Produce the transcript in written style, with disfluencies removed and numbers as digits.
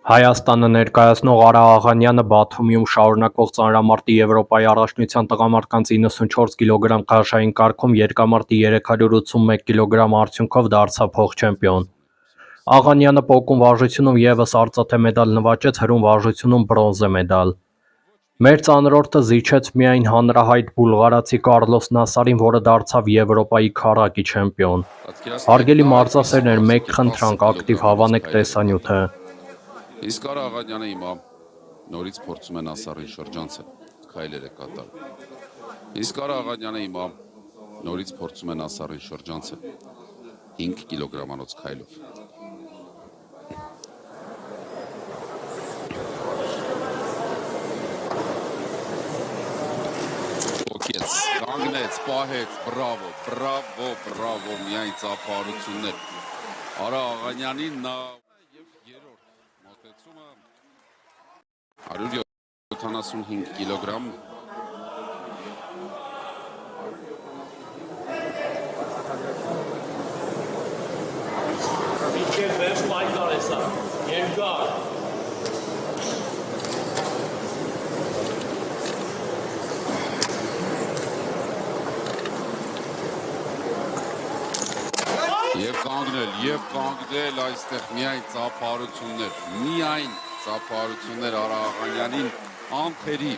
Հայաստանը ներկայացնող Արա Աղանյանը Բաթումիում շարունակվող ծանրամարտի Եվրոպայի առաջնության տղամարդկանց 94 կգ քաշային կարգում երկամարտի 381 կգ արդյունքով դարձավ փոխչեմպիոն։ Աղանյանը պոկում վարժությունում ևս արծաթե մեդալ նվաճեց, հրում վարժությունում բրոնզե մեդալ։ Մեր ծանրորդը զիջեց միայն հանրահայտ բուլղարացի Կարլոս Նասարին, որը դարձավ Եվրոպայի քառակի չեմպիոն։ Հարգելի մարզասերներ, մեկ խնդրանք, ակտիվ հավանեք տեսանյութը։ Իսկ Արա Աղանյանը հիմա նորից փորձում է Նասարին շրջանցել, քայլեր է կատարում։ Իսկ Արա Աղանյանը հիմա նորից փորձում է Նասարին շրջանցել 5 կիլոգրամանոց քայլով։ Ոգեց, կանգնեց, պահեց, բրավո, բրավո, բրավո, միայն ծափահարություններ։ Արա Աղանյանին նա 175 կիլոգրամ։ Եվ կանգնել այստեղ միայն ծափահարություններ, Արա Աղանյանին անթերի